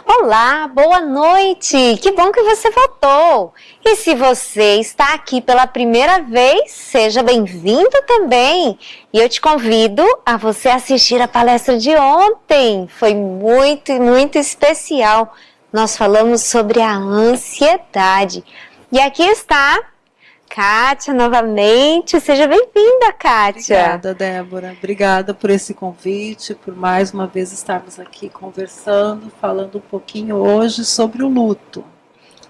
Olá, boa noite! Que bom que você voltou! E se você está aqui pela primeira vez, seja bem-vindo também! E eu te convido a você assistir a palestra de ontem. Foi muito especial. Nós falamos sobre a ansiedade. E aqui está Kátia novamente. Seja bem-vinda, Kátia! Obrigada, Débora. Obrigada por esse convite, por mais uma vez estarmos aqui conversando, falando um pouquinho hoje sobre o luto.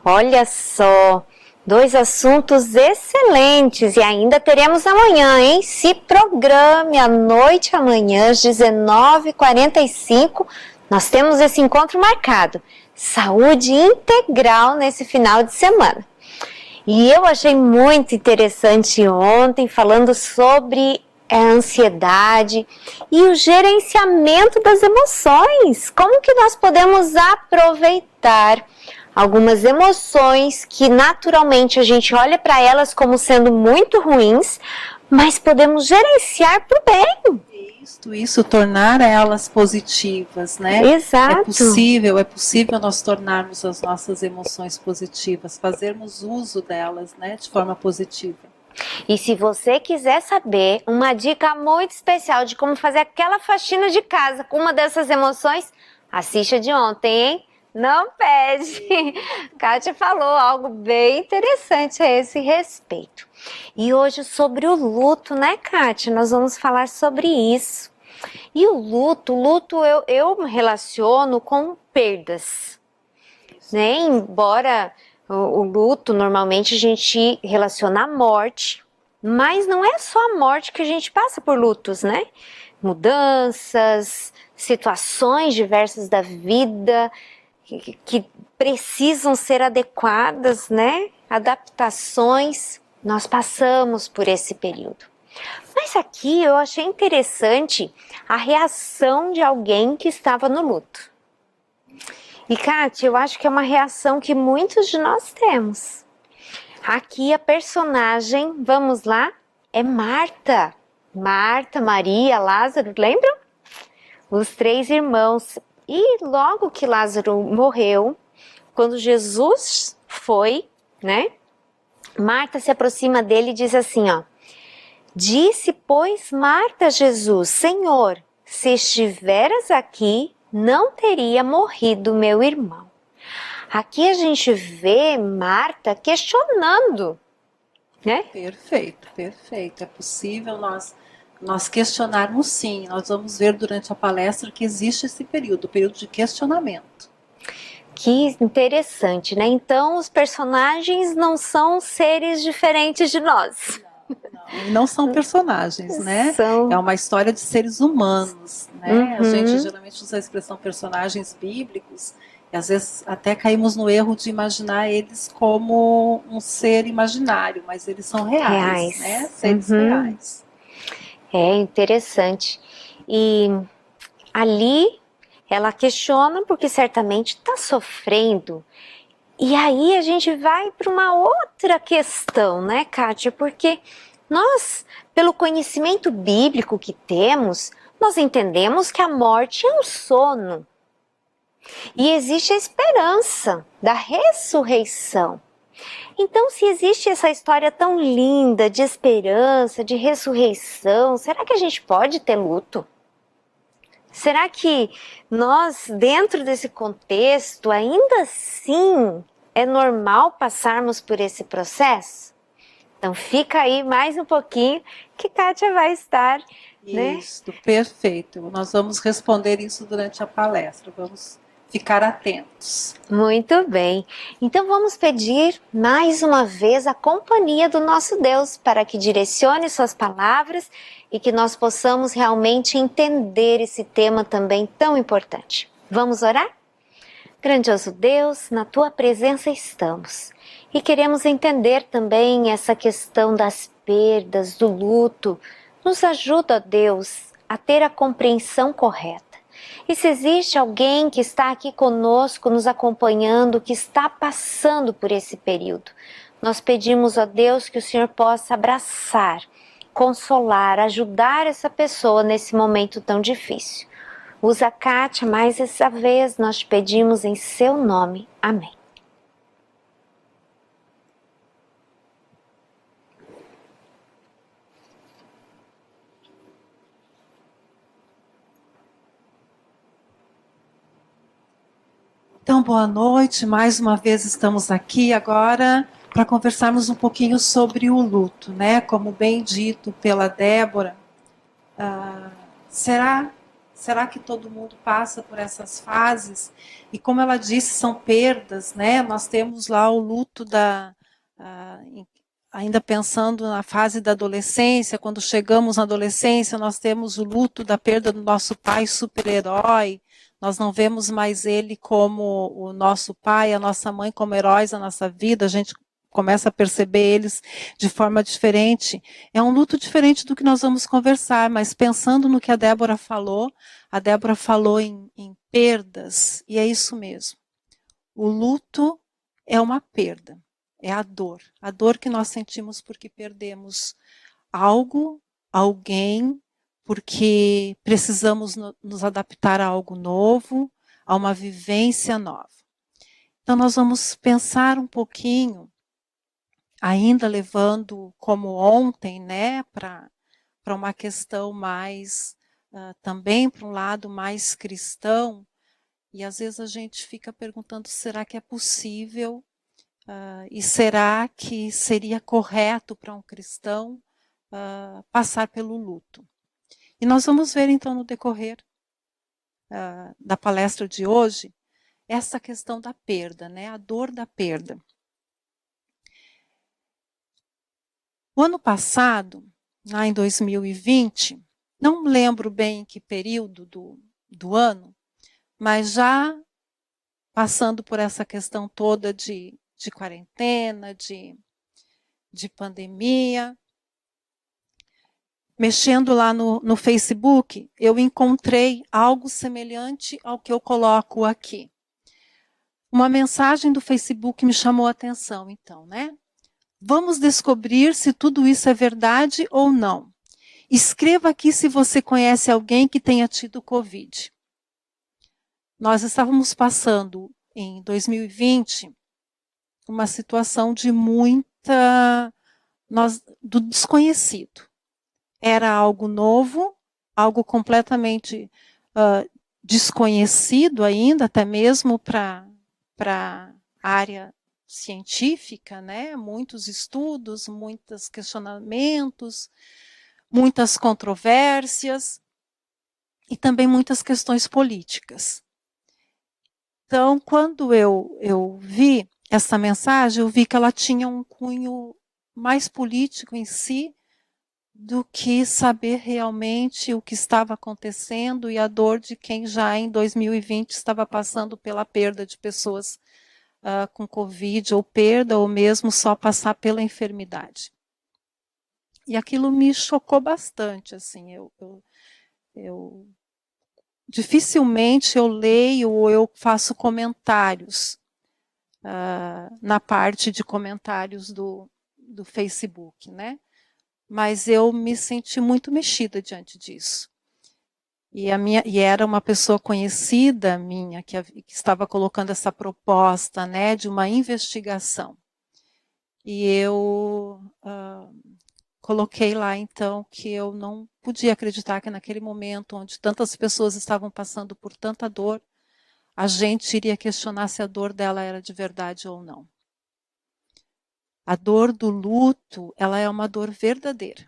Olha só, dois assuntos excelentes e ainda teremos amanhã, hein? Se programe à noite amanhã às 19h45, nós temos esse encontro marcado. Saúde integral nesse final de semana. E eu achei muito interessante ontem falando sobre a ansiedade e o gerenciamento das emoções. Como que nós podemos aproveitar algumas emoções que naturalmente a gente olha para elas como sendo muito ruins, mas podemos gerenciar para o bem. Isso, tornar elas positivas, né? Exato. É possível nós tornarmos as nossas emoções positivas, fazermos uso delas, né, de forma positiva. E se você quiser saber uma dica muito especial de como fazer aquela faxina de casa com uma dessas emoções, assista de ontem, hein? Não perde! Kátia falou algo bem interessante a esse respeito. E hoje sobre o luto, né, Kátia? Nós vamos falar sobre isso. E o luto eu relaciono com perdas, né? Embora o luto, normalmente a gente relaciona a morte, mas não é só a morte que a gente passa por lutos, né? Mudanças, situações diversas da vida que precisam ser adequadas, né? Adaptações, nós passamos por esse período. Mas aqui eu achei interessante a reação de alguém que estava no luto. E, Kátia, eu acho que é uma reação que muitos de nós temos. Aqui a personagem, vamos lá, é Marta. Marta, Maria, Lázaro, lembram? Os três irmãos. E logo que Lázaro morreu, quando Jesus foi, né? Marta se aproxima dele e diz assim, ó. Disse, pois, Marta a Jesus, Senhor, se estiveras aqui, não teria morrido meu irmão. Aqui a gente vê Marta questionando, né? Perfeito. É possível nós questionarmos, sim. Nós vamos ver durante a palestra que existe esse período, o período de questionamento. Que interessante, né? Então os personagens não são seres diferentes de nós. Não são personagens, né? É uma história de seres humanos, né? A gente geralmente usa a expressão personagens bíblicos e às vezes até caímos no erro de imaginar eles como um ser imaginário, mas eles são reais. Né? Seres reais. É interessante. E ali ela questiona porque certamente está sofrendo. E aí a gente vai para uma outra questão, né, Kátia? Porque nós, pelo conhecimento bíblico que temos, nós entendemos que a morte é um sono. E existe a esperança da ressurreição. Então, se existe essa história tão linda de esperança, de ressurreição, será que a gente pode ter luto? Será que nós, dentro desse contexto, ainda assim é normal passarmos por esse processo? Então fica aí mais um pouquinho que Kátia vai estar, Isso, né? Perfeito. Nós vamos responder isso durante a palestra, vamos ficar atentos. Muito bem. Então vamos pedir mais uma vez a companhia do nosso Deus para que direcione suas palavras e que nós possamos realmente entender esse tema também tão importante. Vamos orar? Grandioso Deus, na Tua presença estamos e queremos entender também essa questão das perdas, do luto. Nos ajuda, Deus, a ter a compreensão correta. E se existe alguém que está aqui conosco, nos acompanhando, que está passando por esse período, nós pedimos a Deus que o Senhor possa abraçar, consolar, ajudar essa pessoa nesse momento tão difícil. Usa Kátia, mais essa vez nós te pedimos em seu nome. Amém. Então, boa noite. Mais uma vez estamos aqui agora para conversarmos um pouquinho sobre o luto, né? Como bem dito pela Débora, será que todo mundo passa por essas fases? E como ela disse, são perdas, né? Nós temos lá o luto ainda pensando na fase da adolescência, quando chegamos na adolescência, nós temos o luto da perda do nosso pai super-herói. Nós não vemos mais ele como o nosso pai, a nossa mãe como heróis da nossa vida, a gente começa a perceber eles de forma diferente. É um luto diferente do que nós vamos conversar, mas pensando no que a Débora falou em perdas, e é isso mesmo. O luto é uma perda, é a dor que nós sentimos porque perdemos algo, alguém, porque precisamos nos adaptar a algo novo, a uma vivência nova. Então nós vamos pensar um pouquinho, ainda levando como ontem, né, para uma questão mais, também para um lado mais cristão, e às vezes a gente fica perguntando, será que é possível, e será que seria correto para um cristão passar pelo luto? E nós vamos ver então no decorrer da palestra de hoje, essa questão da perda, né, a dor da perda. O ano passado, lá em 2020, não lembro bem em que período do ano, mas já passando por essa questão toda de quarentena, de pandemia, mexendo lá no Facebook, eu encontrei algo semelhante ao que eu coloco aqui. Uma mensagem do Facebook me chamou a atenção, então, né? Vamos descobrir se tudo isso é verdade ou não. Escreva aqui se você conhece alguém que tenha tido Covid. Nós estávamos passando, em 2020, uma situação de do desconhecido. Era algo novo, algo completamente desconhecido ainda, até mesmo para a área científica, né? Muitos estudos, muitos questionamentos, muitas controvérsias e também muitas questões políticas. Então, quando eu vi essa mensagem, eu vi que ela tinha um cunho mais político em si do que saber realmente o que estava acontecendo e a dor de quem já em 2020 estava passando pela perda de pessoas com Covid, ou perda, ou mesmo só passar pela enfermidade. E aquilo me chocou bastante, assim, dificilmente eu leio ou eu faço comentários na parte de comentários do Facebook, né? Mas eu me senti muito mexida diante disso. E era uma pessoa conhecida minha que estava colocando essa proposta, né, de uma investigação. E eu coloquei lá, então, que eu não podia acreditar que naquele momento, onde tantas pessoas estavam passando por tanta dor, a gente iria questionar se a dor dela era de verdade ou não. A dor do luto, ela é uma dor verdadeira.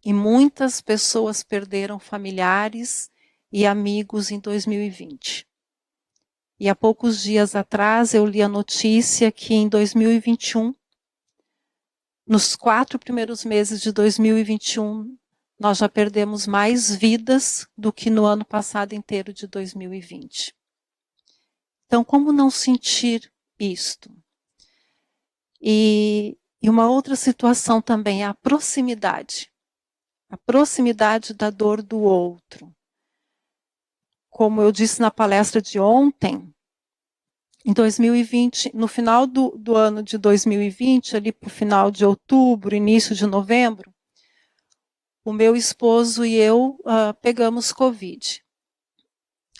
E muitas pessoas perderam familiares e amigos em 2020. E há poucos dias atrás eu li a notícia que em 2021, nos 4 primeiros meses de 2021, nós já perdemos mais vidas do que no ano passado inteiro de 2020. Então, como não sentir isto? E uma outra situação também é a proximidade. A proximidade da dor do outro. Como eu disse na palestra de ontem, em 2020, no final do ano de 2020, ali para o final de outubro, início de novembro, o meu esposo e eu pegamos Covid.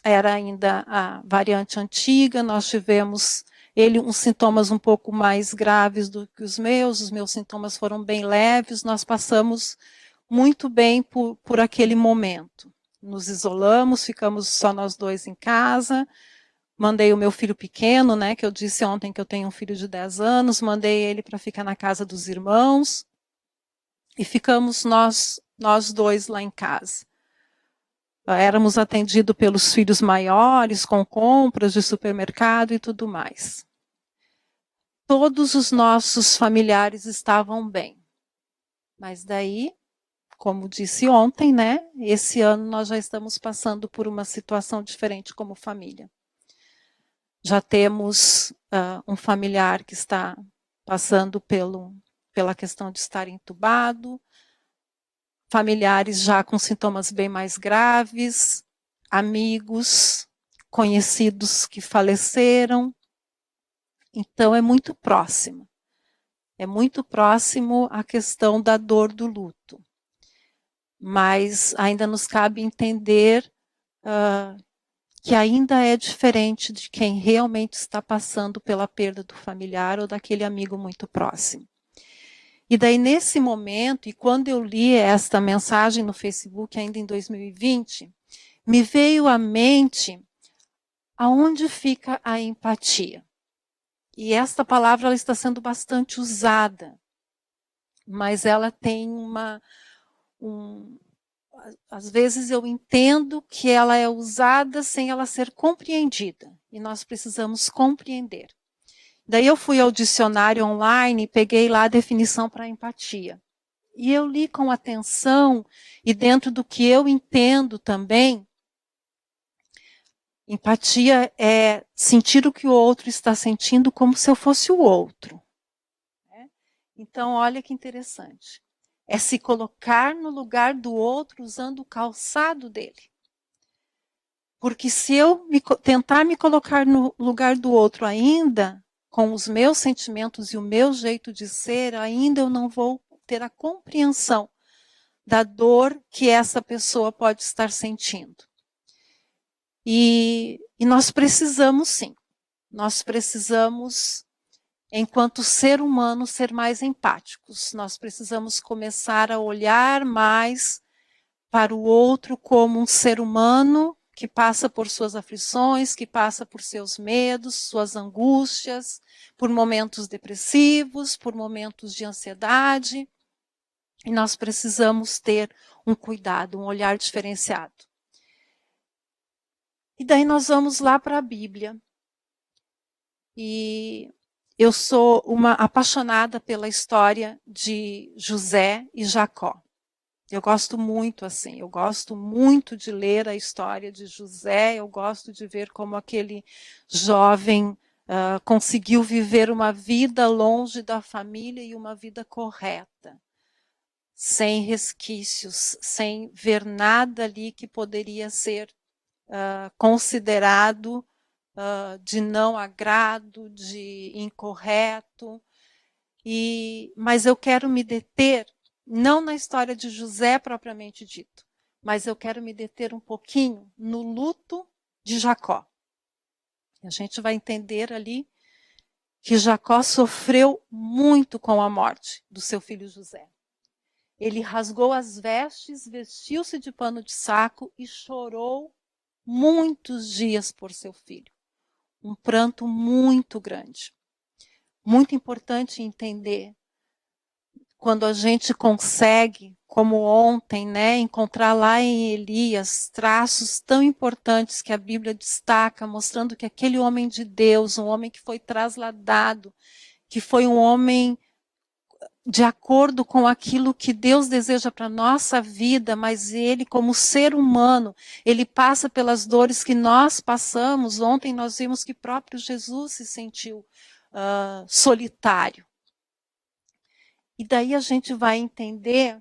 era ainda a variante antiga, nós tivemos uns sintomas um pouco mais graves do que os meus sintomas foram bem leves, nós passamos muito bem por aquele momento. Nos isolamos, ficamos só nós dois em casa, mandei o meu filho pequeno, né, que eu disse ontem que eu tenho um filho de 10 anos, mandei ele para ficar na casa dos irmãos, e ficamos nós dois lá em casa. Éramos atendidos pelos filhos maiores, com compras de supermercado e tudo mais. Todos os nossos familiares estavam bem. Mas daí, como disse ontem, né, esse ano nós já estamos passando por uma situação diferente como família. Já temos um familiar que está passando pela questão de estar entubado, familiares já com sintomas bem mais graves, amigos, conhecidos que faleceram. Então, é muito próximo. É muito próximo a questão da dor do luto. Mas ainda nos cabe entender que ainda é diferente de quem realmente está passando pela perda do familiar ou daquele amigo muito próximo. E daí, nesse momento, e quando eu li esta mensagem no Facebook, ainda em 2020, me veio à mente aonde fica a empatia. E esta palavra ela está sendo bastante usada, mas ela tem às vezes eu entendo que ela é usada sem ela ser compreendida, e nós precisamos compreender. Daí eu fui ao dicionário online e peguei lá a definição para empatia. E eu li com atenção, e dentro do que eu entendo também, empatia é sentir o que o outro está sentindo como se eu fosse o outro. Então, olha que interessante. É se colocar no lugar do outro usando o calçado dele. Porque se eu tentar me colocar no lugar do outro ainda, com os meus sentimentos e o meu jeito de ser, ainda eu não vou ter a compreensão da dor que essa pessoa pode estar sentindo. E nós precisamos, sim. Nós precisamos, enquanto ser humano, ser mais empáticos. Nós precisamos começar a olhar mais para o outro como um ser humano que passa por suas aflições, que passa por seus medos, suas angústias, por momentos depressivos, por momentos de ansiedade. E nós precisamos ter um cuidado, um olhar diferenciado. E daí nós vamos lá para a Bíblia. E eu sou uma apaixonada pela história de José e Jacó. Eu gosto muito, assim, eu gosto muito de ler a história de José, eu gosto de ver como aquele jovem conseguiu viver uma vida longe da família e uma vida correta, sem resquícios, sem ver nada ali que poderia ser considerado de não agrado, de incorreto. Mas eu quero me deter não na história de José propriamente dito, mas eu quero me deter um pouquinho no luto de Jacó. A gente vai entender ali que Jacó sofreu muito com a morte do seu filho José. Ele rasgou as vestes, vestiu-se de pano de saco e chorou muitos dias por seu filho. Um pranto muito grande. Muito importante entender quando a gente consegue, como ontem, né, encontrar lá em Elias traços tão importantes que a Bíblia destaca, mostrando que aquele homem de Deus, um homem que foi trasladado, que foi um homem de acordo com aquilo que Deus deseja para a nossa vida, mas ele, como ser humano, ele passa pelas dores que nós passamos. Ontem nós vimos que próprio Jesus se sentiu solitário. E daí a gente vai entender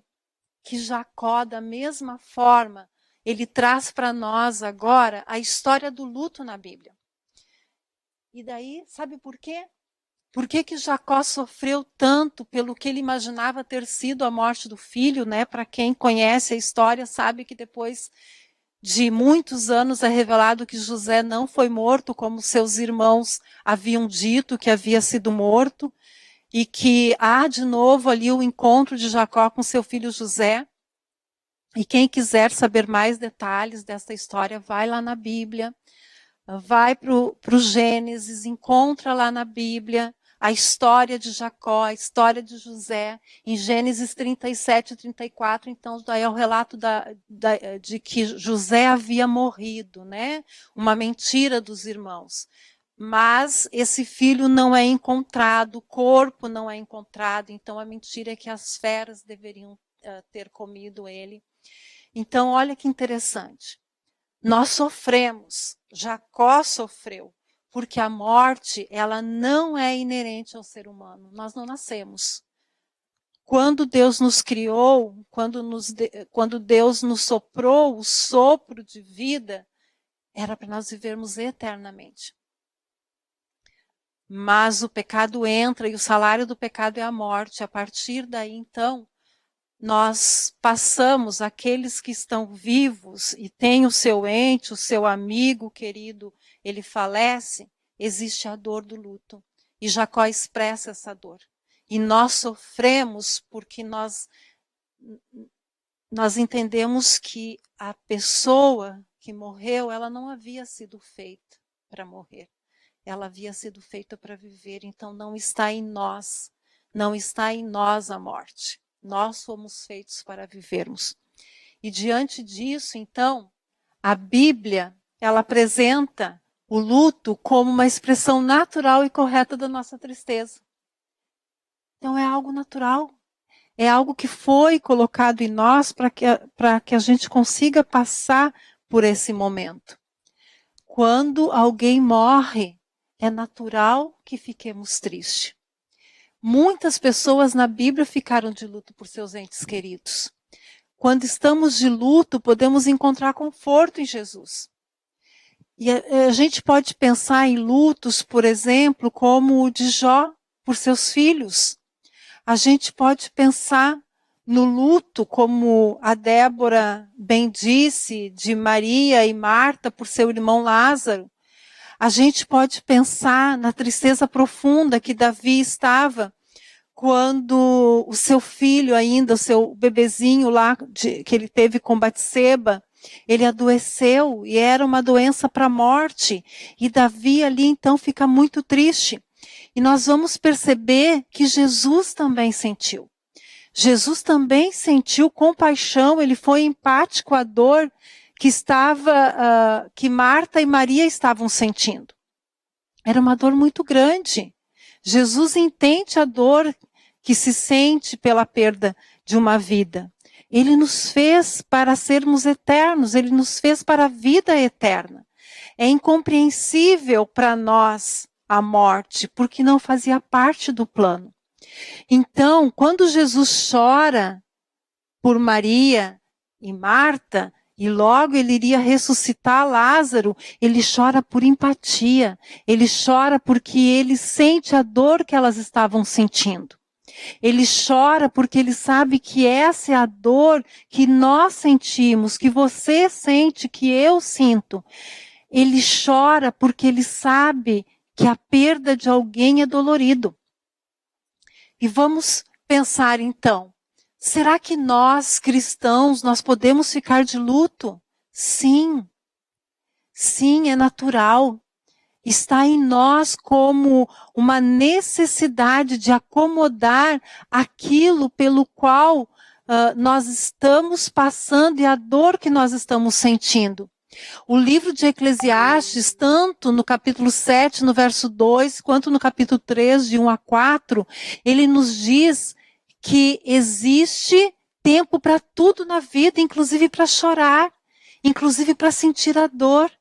que Jacó, da mesma forma, ele traz para nós agora a história do luto na Bíblia. E daí, sabe por quê? Por que Jacó sofreu tanto pelo que ele imaginava ter sido a morte do filho, né? Para quem conhece a história, sabe que depois de muitos anos é revelado que José não foi morto, como seus irmãos haviam dito que havia sido morto, e que há de novo ali o encontro de Jacó com seu filho José. E quem quiser saber mais detalhes dessa história, vai lá na Bíblia, vai para o Gênesis, encontra lá na Bíblia a história de Jacó, a história de José, em Gênesis 37 e 34, então daí é o relato de que José havia morrido, né? Uma mentira dos irmãos. Mas esse filho não é encontrado, o corpo não é encontrado, então a mentira é que as feras deveriam ter comido ele. Então, olha que interessante. Nós sofremos, Jacó sofreu, porque a morte, ela não é inerente ao ser humano. Nós não nascemos. Quando Deus nos criou, quando Deus nos soprou o sopro de vida, era para nós vivermos eternamente. Mas o pecado entra e o salário do pecado é a morte. A partir daí, então, nós passamos, aqueles que estão vivos e têm o seu ente, o seu amigo querido, ele falece, existe a dor do luto. E Jacó expressa essa dor. E nós sofremos porque nós entendemos que a pessoa que morreu, ela não havia sido feita para morrer. Ela havia sido feita para viver, então não está em nós. Não está em nós a morte. Nós fomos feitos para vivermos. E diante disso, então, a Bíblia, ela apresenta o luto como uma expressão natural e correta da nossa tristeza. Então é algo natural. É algo que foi colocado em nós para que a gente consiga passar por esse momento. Quando alguém morre, é natural que fiquemos tristes. Muitas pessoas na Bíblia ficaram de luto por seus entes queridos. Quando estamos de luto, podemos encontrar conforto em Jesus. E a gente pode pensar em lutos, por exemplo, como o de Jó por seus filhos. A gente pode pensar no luto, como a Débora bem disse, de Maria e Marta por seu irmão Lázaro. A gente pode pensar na tristeza profunda que Davi estava quando o seu filho ainda, o seu bebezinho lá, que ele teve com Batseba, ele adoeceu e era uma doença para a morte. E Davi ali então fica muito triste. E nós vamos perceber que Jesus também sentiu. Jesus também sentiu compaixão, ele foi empático à dor que Marta e Maria estavam sentindo. Era uma dor muito grande. Jesus entende a dor que se sente pela perda de uma vida. Ele nos fez para sermos eternos, ele nos fez para a vida eterna. É incompreensível para nós a morte, porque não fazia parte do plano. Então, quando Jesus chora por Maria e Marta, e logo ele iria ressuscitar Lázaro, ele chora por empatia, ele chora porque ele sente a dor que elas estavam sentindo. Ele chora porque ele sabe que essa é a dor que nós sentimos, que você sente, que eu sinto. Ele chora porque ele sabe que a perda de alguém é dolorido. E vamos pensar então, será que nós, cristãos, nós podemos ficar de luto? Sim. Sim, é natural. Está em nós como uma necessidade de acomodar aquilo pelo qual nós estamos passando e a dor que nós estamos sentindo. O livro de Eclesiastes, tanto no capítulo 7, no verso 2, quanto no capítulo 3, de 1 a 4, ele nos diz que existe tempo para tudo na vida, inclusive para chorar, inclusive para sentir a dor,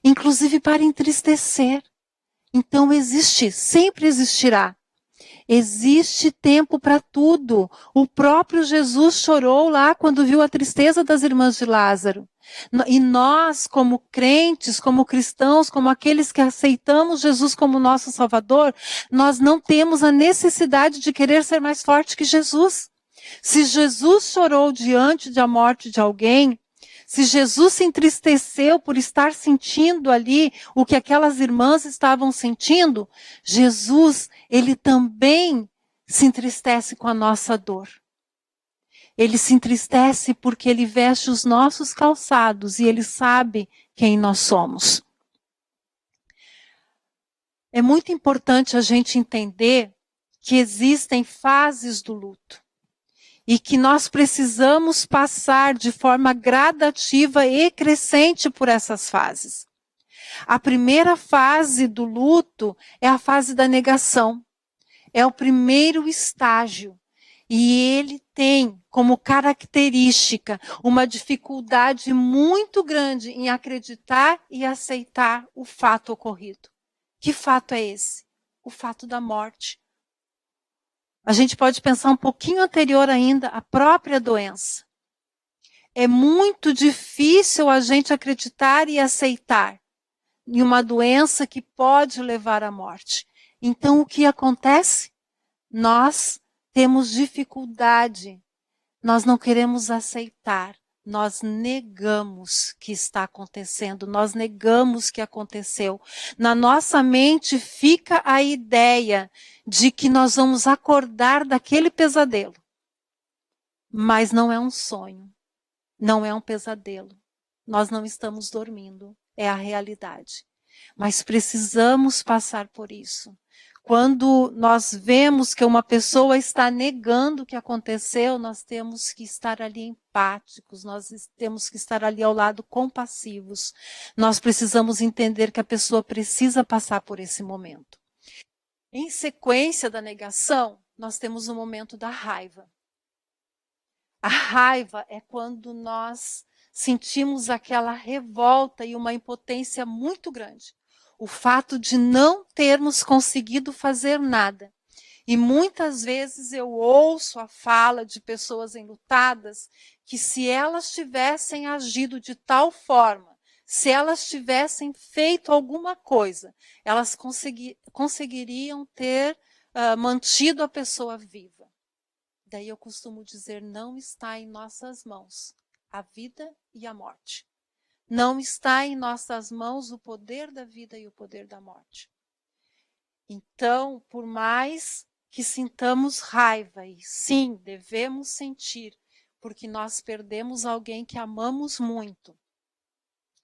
inclusive para entristecer. Então existe, sempre existirá. Existe tempo para tudo. O próprio Jesus chorou lá quando viu a tristeza das irmãs de Lázaro. E nós, como crentes, como cristãos, como aqueles que aceitamos Jesus como nosso Salvador, nós não temos a necessidade de querer ser mais forte que Jesus. Se Jesus chorou diante da morte de alguém, Se Jesus se entristeceu por estar sentindo ali o que aquelas irmãs estavam sentindo, Jesus, ele também se entristece com a nossa dor. Ele se entristece porque ele veste os nossos calçados e ele sabe quem nós somos. É muito importante a gente entender que existem fases do luto e que nós precisamos passar de forma gradativa e crescente por essas fases. A primeira fase do luto é a fase da negação. É o primeiro estágio. E ele tem como característica uma dificuldade muito grande em acreditar e aceitar o fato ocorrido. Que fato é esse? O fato da morte. A gente pode pensar um pouquinho anterior ainda, a própria doença. É muito difícil a gente acreditar e aceitar em uma doença que pode levar à morte. Então, o que acontece? Nós temos dificuldade, nós não queremos aceitar, nós negamos que está acontecendo, nós negamos que aconteceu. Na nossa mente fica a ideia de que nós vamos acordar daquele pesadelo. Mas não é um sonho, não é um pesadelo. Nós não estamos dormindo, é a realidade. Mas precisamos passar por isso. Quando nós vemos que uma pessoa está negando o que aconteceu, nós temos que estar ali empáticos, nós temos que estar ali ao lado compassivos. Nós precisamos entender que a pessoa precisa passar por esse momento. Em sequência da negação, nós temos o momento da raiva. A raiva é quando nós sentimos aquela revolta e uma impotência muito grande. O fato de não termos conseguido fazer nada. E muitas vezes eu ouço a fala de pessoas enlutadas que se elas tivessem agido de tal forma, se elas tivessem feito alguma coisa, elas conseguiriam ter mantido a pessoa viva. Daí eu costumo dizer, não está em nossas mãos a vida e a morte. Não está em nossas mãos o poder da vida e o poder da morte. Então, por mais que sintamos raiva, e sim, devemos sentir, porque nós perdemos alguém que amamos muito,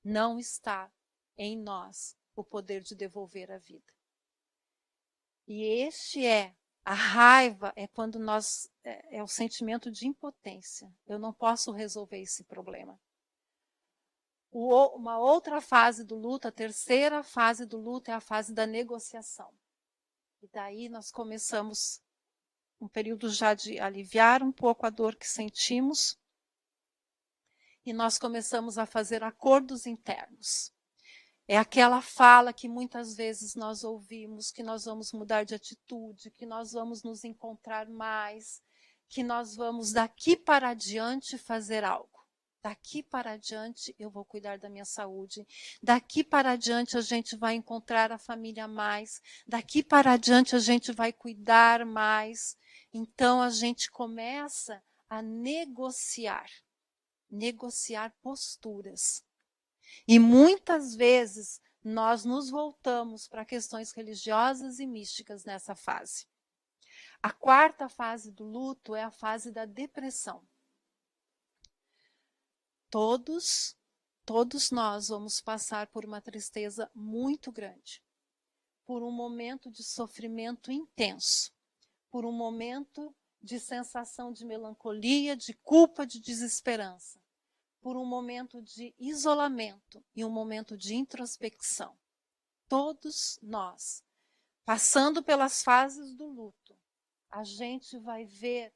não está em nós o poder de devolver a vida. E a raiva é quando é o sentimento de impotência. Eu não posso resolver esse problema. Uma outra fase do luto, a terceira fase do luto é a fase da negociação. E daí nós começamos um período já de aliviar um pouco a dor que sentimos. E nós começamos a fazer acordos internos. É aquela fala que muitas vezes nós ouvimos, que nós vamos mudar de atitude, que nós vamos nos encontrar mais, que nós vamos daqui para adiante fazer algo. Daqui para adiante eu vou cuidar da minha saúde. Daqui para adiante a gente vai encontrar a família mais. Daqui para adiante a gente vai cuidar mais. Então a gente começa a negociar posturas. E muitas vezes nós nos voltamos para questões religiosas e místicas nessa fase. A quarta fase do luto é a fase da depressão. Todos nós vamos passar por uma tristeza muito grande, por um momento de sofrimento intenso, por um momento de sensação de melancolia, de culpa, de desesperança, por um momento de isolamento e um momento de introspecção. Todos nós, passando pelas fases do luto, a gente vai ver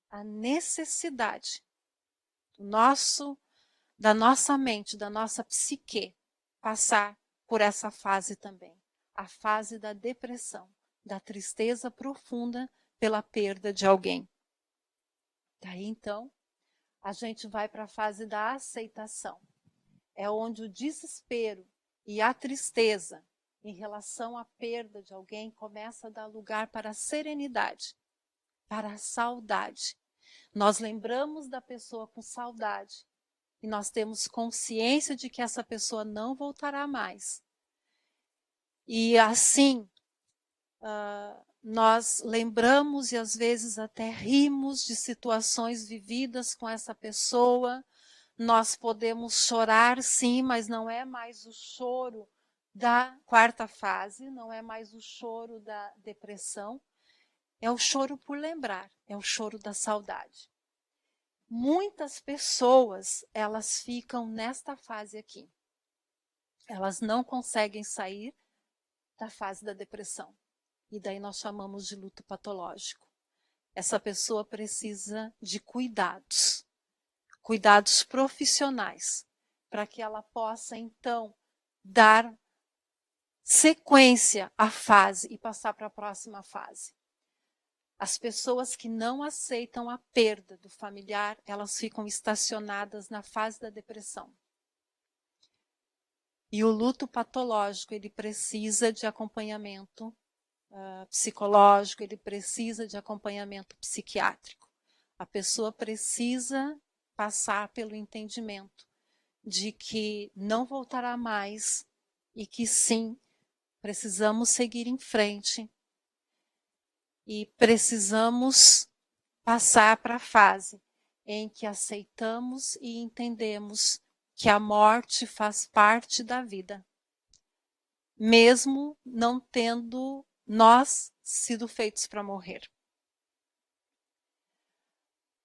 a necessidade da nossa mente, da nossa psique, passar por essa fase também. A fase da depressão, da tristeza profunda pela perda de alguém. Daí então, a gente vai para a fase da aceitação. É onde o desespero e a tristeza em relação à perda de alguém começa a dar lugar para a serenidade, para a saudade. Nós lembramos da pessoa com saudade e nós temos consciência de que essa pessoa não voltará mais. E assim, nós lembramos e às vezes até rimos de situações vividas com essa pessoa. Nós podemos chorar, sim, mas não é mais o choro da quarta fase, não é mais o choro da depressão, é o choro por lembrar, é o choro da saudade. Muitas pessoas, elas ficam nesta fase aqui. Elas não conseguem sair da fase da depressão. E daí nós chamamos de luto patológico. Essa pessoa precisa de cuidados profissionais, para que ela possa, então, dar sequência à fase e passar para a próxima fase. As pessoas que não aceitam a perda do familiar, elas ficam estacionadas na fase da depressão. E o luto patológico, ele precisa de acompanhamento psicológico, ele precisa de acompanhamento psiquiátrico. A pessoa precisa passar pelo entendimento de que não voltará mais e que sim, precisamos seguir em frente e precisamos passar para a fase em que aceitamos e entendemos que a morte faz parte da vida, mesmo não tendo nós sido feitos para morrer.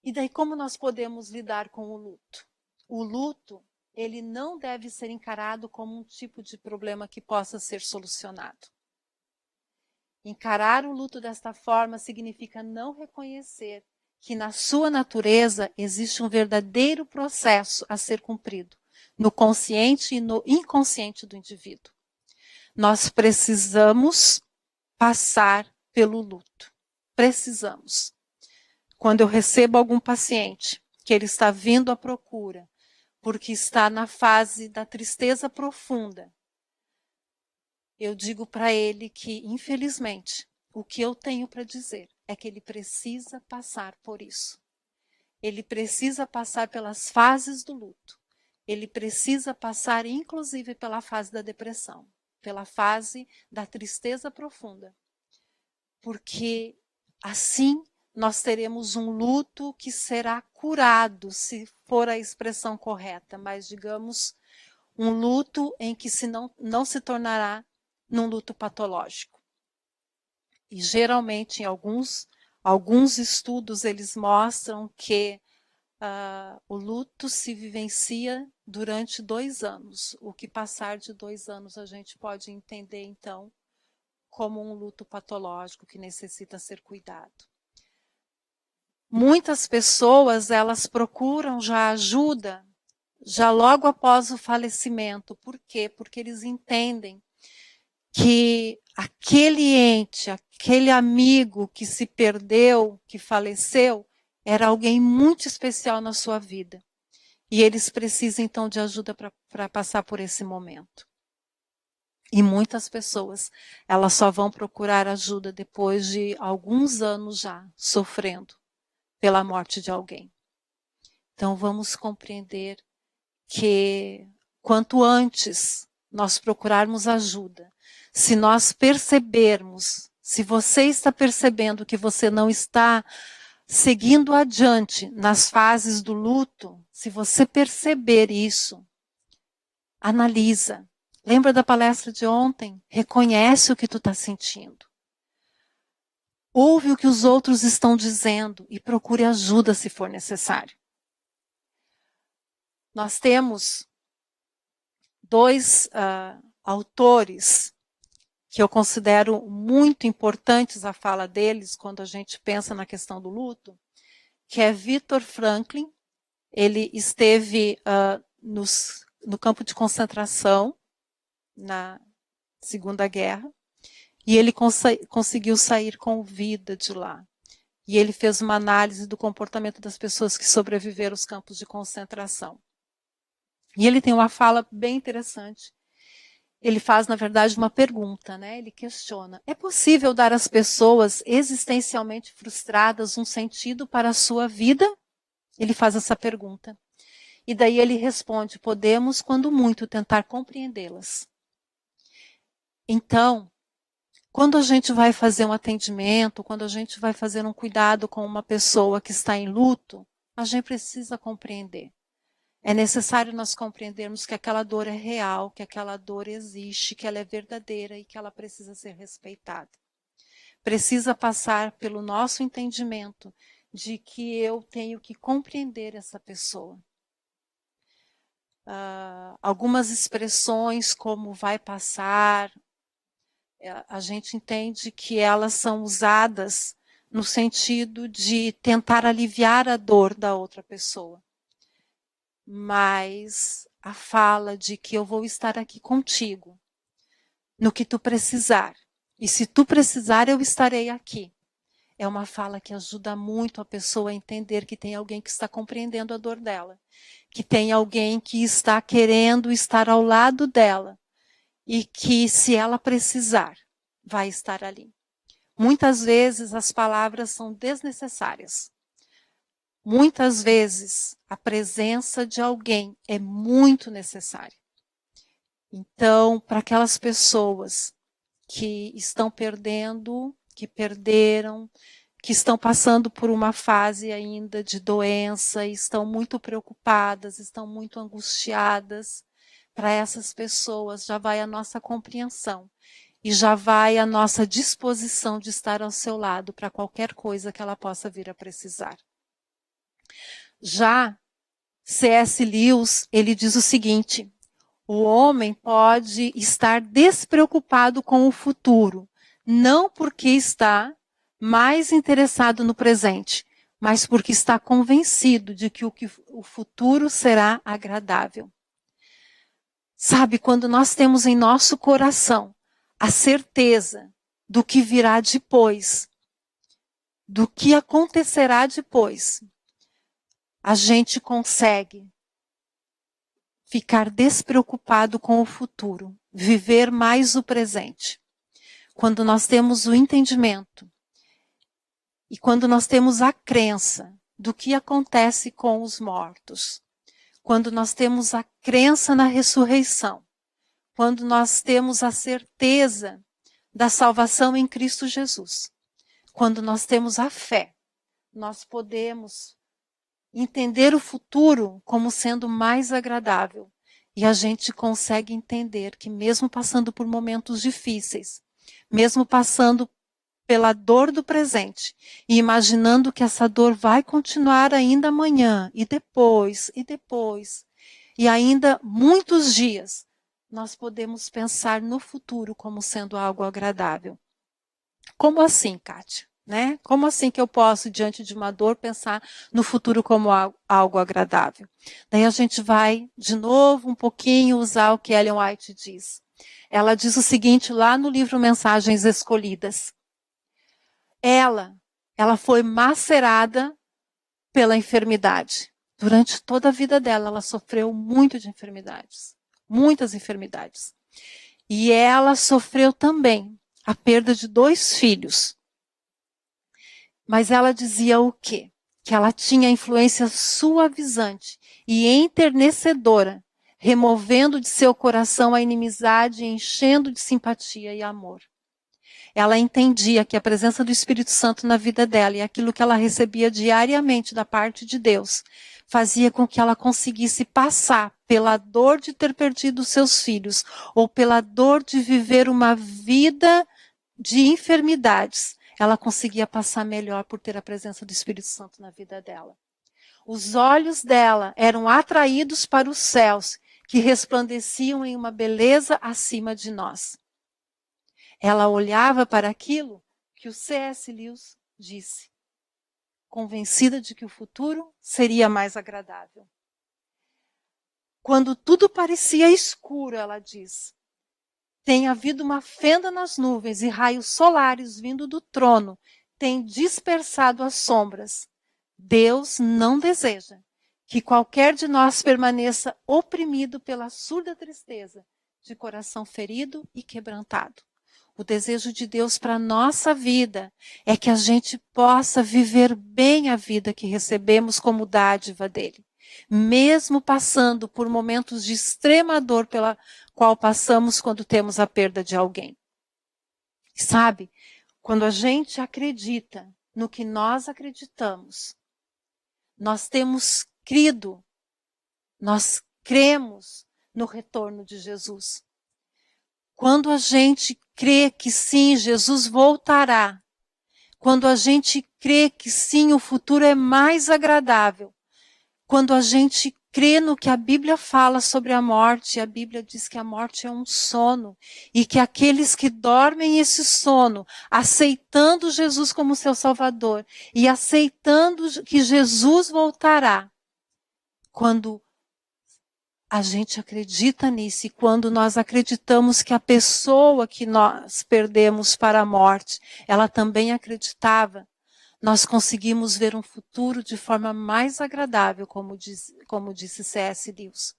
E daí como nós podemos lidar com o luto? O luto, ele não deve ser encarado como um tipo de problema que possa ser solucionado. Encarar o luto desta forma significa não reconhecer que na sua natureza existe um verdadeiro processo a ser cumprido, no consciente e no inconsciente do indivíduo. Nós precisamos passar pelo luto. Precisamos. Quando eu recebo algum paciente que ele está vindo à procura porque está na fase da tristeza profunda, eu digo para ele que, infelizmente, o que eu tenho para dizer é que ele precisa passar por isso. Ele precisa passar pelas fases do luto. Ele precisa passar, inclusive, pela fase da depressão, pela fase da tristeza profunda. Porque, assim, nós teremos um luto que será curado, se for a expressão correta, mas, digamos, um luto em que não se tornará num luto patológico. E geralmente em alguns estudos eles mostram que o luto se vivencia durante 2 anos. O que passar de 2 anos a gente pode entender então como um luto patológico que necessita ser cuidado. Muitas pessoas, elas procuram já ajuda já logo após o falecimento. Por quê? Porque eles entendem que aquele ente, aquele amigo que se perdeu, que faleceu, era alguém muito especial na sua vida. E eles precisam, então, de ajuda para passar por esse momento. E muitas pessoas, elas só vão procurar ajuda depois de alguns anos já sofrendo pela morte de alguém. Então, vamos compreender que quanto antes nós procurarmos ajuda, se nós percebermos, se você está percebendo que você não está seguindo adiante nas fases do luto, se você perceber isso, analisa. Lembra da palestra de ontem? Reconhece o que tu está sentindo. Ouve o que os outros estão dizendo e procure ajuda se for necessário. Nós temos 2 autores que eu considero muito importantes a fala deles quando a gente pensa na questão do luto, que é Viktor Frankl. Ele esteve no campo de concentração na Segunda Guerra e ele conseguiu sair com vida de lá. E ele fez uma análise do comportamento das pessoas que sobreviveram aos campos de concentração. E ele tem uma fala bem interessante. Ele faz, na verdade, uma pergunta, né? Ele questiona: é possível dar às pessoas existencialmente frustradas um sentido para a sua vida? Ele faz essa pergunta. E daí ele responde: podemos, quando muito, tentar compreendê-las. Então, quando a gente vai fazer um atendimento, quando a gente vai fazer um cuidado com uma pessoa que está em luto, a gente precisa compreender. É necessário nós compreendermos que aquela dor é real, que aquela dor existe, que ela é verdadeira e que ela precisa ser respeitada. Precisa passar pelo nosso entendimento de que eu tenho que compreender essa pessoa. Algumas expressões como vai passar, a gente entende que elas são usadas no sentido de tentar aliviar a dor da outra pessoa. Mas a fala de que eu vou estar aqui contigo, no que tu precisar, e se tu precisar eu estarei aqui, é uma fala que ajuda muito a pessoa a entender que tem alguém que está compreendendo a dor dela, que tem alguém que está querendo estar ao lado dela, e que se ela precisar, vai estar ali. Muitas vezes as palavras são desnecessárias. Muitas vezes a presença de alguém é muito necessária. Então, para aquelas pessoas que estão perdendo, que perderam, que estão passando por uma fase ainda de doença, estão muito preocupadas, estão muito angustiadas, para essas pessoas já vai a nossa compreensão e já vai a nossa disposição de estar ao seu lado para qualquer coisa que ela possa vir a precisar. Já C.S. Lewis, ele diz o seguinte: o homem pode estar despreocupado com o futuro, não porque está mais interessado no presente, mas porque está convencido de que o futuro será agradável. Sabe, quando nós temos em nosso coração a certeza do que virá depois, do que acontecerá depois, a gente consegue ficar despreocupado com o futuro, viver mais o presente. Quando nós temos o entendimento e quando nós temos a crença do que acontece com os mortos, quando nós temos a crença na ressurreição, quando nós temos a certeza da salvação em Cristo Jesus, quando nós temos a fé, nós podemos entender o futuro como sendo mais agradável. E a gente consegue entender que mesmo passando por momentos difíceis, mesmo passando pela dor do presente, e imaginando que essa dor vai continuar ainda amanhã, e depois, e ainda muitos dias, nós podemos pensar no futuro como sendo algo agradável. Como assim, Kátia? Né? Como assim que eu posso, diante de uma dor, pensar no futuro como algo agradável? Daí a gente vai, de novo, um pouquinho usar o que Ellen White diz. Ela diz o seguinte lá no livro Mensagens Escolhidas. Ela foi macerada pela enfermidade. Durante toda a vida dela, ela sofreu muito de enfermidades. Muitas enfermidades. E ela sofreu também a perda de 2 filhos. Mas ela dizia o quê? Que ela tinha influência suavizante e enternecedora, removendo de seu coração a inimizade e enchendo de simpatia e amor. Ela entendia que a presença do Espírito Santo na vida dela e aquilo que ela recebia diariamente da parte de Deus fazia com que ela conseguisse passar pela dor de ter perdido seus filhos ou pela dor de viver uma vida de enfermidades. Ela conseguia passar melhor por ter a presença do Espírito Santo na vida dela. Os olhos dela eram atraídos para os céus, que resplandeciam em uma beleza acima de nós. Ela olhava para aquilo que o C.S. Lewis disse, convencida de que o futuro seria mais agradável. Quando tudo parecia escuro, ela diz, tem havido uma fenda nas nuvens e raios solares vindo do trono têm dispersado as sombras. Deus não deseja que qualquer de nós permaneça oprimido pela surda tristeza, de coração ferido e quebrantado. O desejo de Deus para a nossa vida é que a gente possa viver bem a vida que recebemos como dádiva dele. mesmo passando por momentos de extrema dor pela qual passamos quando temos a perda de alguém. Sabe, quando a gente acredita no que nós acreditamos, nós temos crido, nós cremos no retorno de Jesus. Quando a gente crê que sim, Jesus voltará, quando a gente crê que sim, o futuro é mais agradável, quando a gente crê no que a Bíblia fala sobre a morte, a Bíblia diz que a morte é um sono, e que aqueles que dormem esse sono, aceitando Jesus como seu Salvador, e aceitando que Jesus voltará, quando a gente acredita nisso, e quando nós acreditamos que a pessoa que nós perdemos para a morte, ela também acreditava, nós conseguimos ver um futuro de forma mais agradável, como disse C.S. Lewis.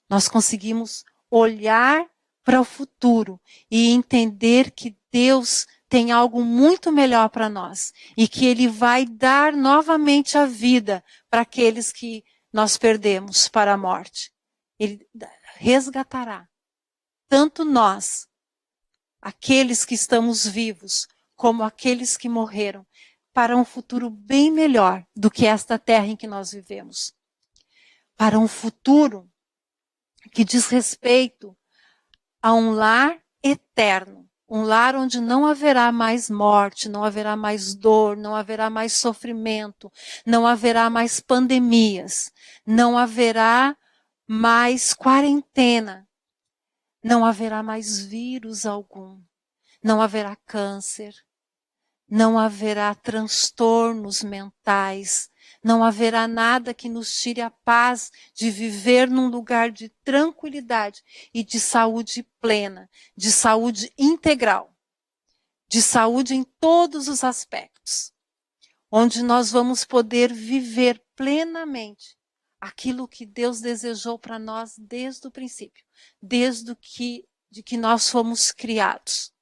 Nós conseguimos olhar para o futuro e entender que Deus tem algo muito melhor para nós e que Ele vai dar novamente a vida para aqueles que nós perdemos para a morte. Ele resgatará tanto nós, aqueles que estamos vivos, como aqueles que morreram, para um futuro bem melhor do que esta terra em que nós vivemos. Para um futuro que diz respeito a um lar eterno, um lar onde não haverá mais morte, não haverá mais dor, não haverá mais sofrimento, não haverá mais pandemias, não haverá mais quarentena, não haverá mais vírus algum, não haverá câncer, não haverá transtornos mentais, não haverá nada que nos tire a paz de viver num lugar de tranquilidade e de saúde plena, de saúde integral, de saúde em todos os aspectos, onde nós vamos poder viver plenamente aquilo que Deus desejou para nós desde o princípio, desde que nós fomos criados.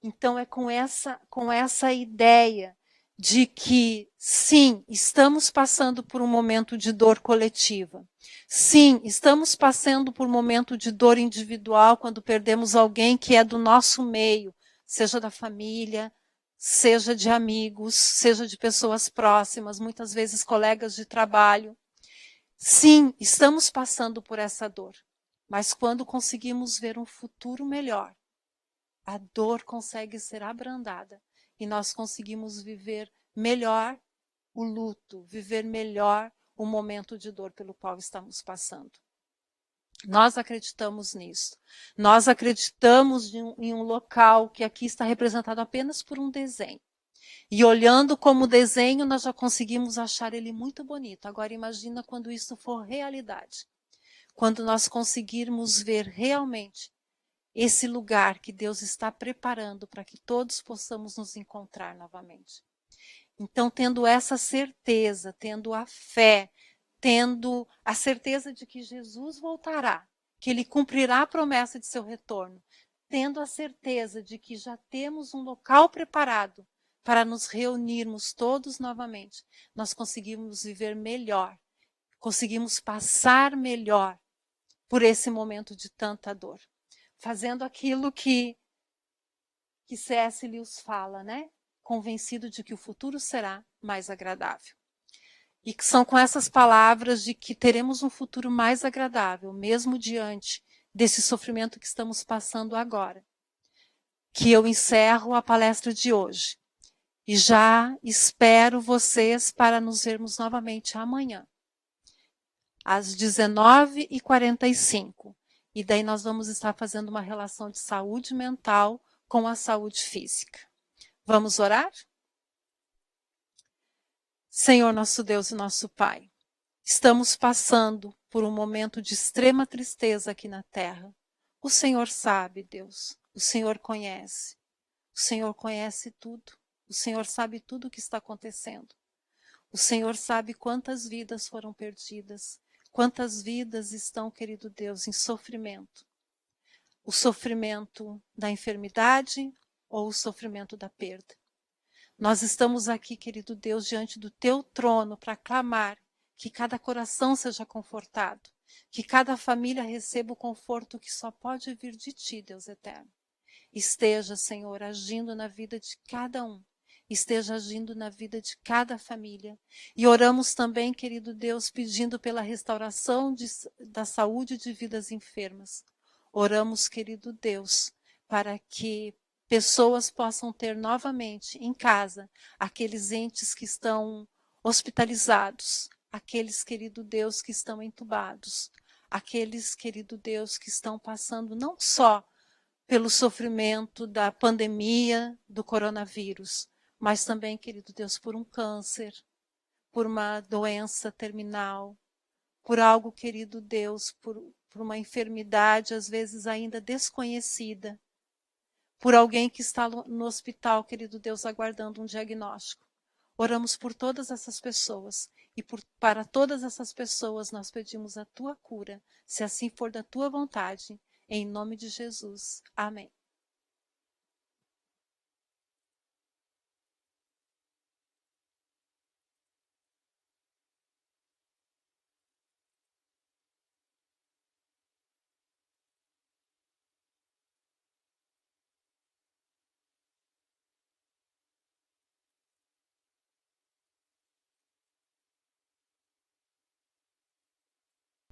Então é com essa ideia de que, sim, estamos passando por um momento de dor coletiva. Sim, estamos passando por um momento de dor individual quando perdemos alguém que é do nosso meio, seja da família, seja de amigos, seja de pessoas próximas, muitas vezes colegas de trabalho. Sim, estamos passando por essa dor, mas quando conseguimos ver um futuro melhor, a dor consegue ser abrandada e nós conseguimos viver melhor o luto, viver melhor o momento de dor pelo qual estamos passando. Nós acreditamos nisso. Nós acreditamos em um local que aqui está representado apenas por um desenho. E olhando como desenho, nós já conseguimos achar ele muito bonito. Agora imagina quando isso for realidade. Quando nós conseguirmos ver realmente esse lugar que Deus está preparando para que todos possamos nos encontrar novamente. Então, tendo essa certeza, tendo a fé, tendo a certeza de que Jesus voltará, que Ele cumprirá a promessa de seu retorno, tendo a certeza de que já temos um local preparado para nos reunirmos todos novamente, nós conseguimos viver melhor, conseguimos passar melhor por esse momento de tanta dor. Fazendo aquilo que C.S. Lewis fala, né? Convencido de que o futuro será mais agradável. E que são com essas palavras de que teremos um futuro mais agradável, mesmo diante desse sofrimento que estamos passando agora, que eu encerro a palestra de hoje. E já espero vocês para nos vermos novamente amanhã, às 19h45. E daí nós vamos estar fazendo uma relação de saúde mental com a saúde física. Vamos orar? Senhor nosso Deus e nosso Pai, estamos passando por um momento de extrema tristeza aqui na Terra. O Senhor sabe, Deus, o Senhor conhece tudo, o Senhor sabe tudo o que está acontecendo. O Senhor sabe quantas vidas foram perdidas, quantas vidas estão, querido Deus, em sofrimento. O sofrimento da enfermidade ou o sofrimento da perda. Nós estamos aqui, querido Deus, diante do Teu trono para clamar que cada coração seja confortado, que cada família receba o conforto que só pode vir de Ti, Deus eterno. Esteja, Senhor, agindo na vida de cada um, esteja agindo na vida de cada família. E oramos também, querido Deus, pedindo pela restauração da saúde de vidas enfermas. Oramos, querido Deus, para que pessoas possam ter novamente em casa aqueles entes que estão hospitalizados, aqueles, querido Deus, que estão entubados, aqueles, querido Deus, que estão passando não só pelo sofrimento da pandemia do coronavírus, mas também, querido Deus, por um câncer, por uma doença terminal, por algo, querido Deus, por uma enfermidade às vezes ainda desconhecida, por alguém que está no hospital, querido Deus, aguardando um diagnóstico. Oramos por todas essas pessoas e para todas essas pessoas nós pedimos a Tua cura, se assim for da Tua vontade, em nome de Jesus. Amém.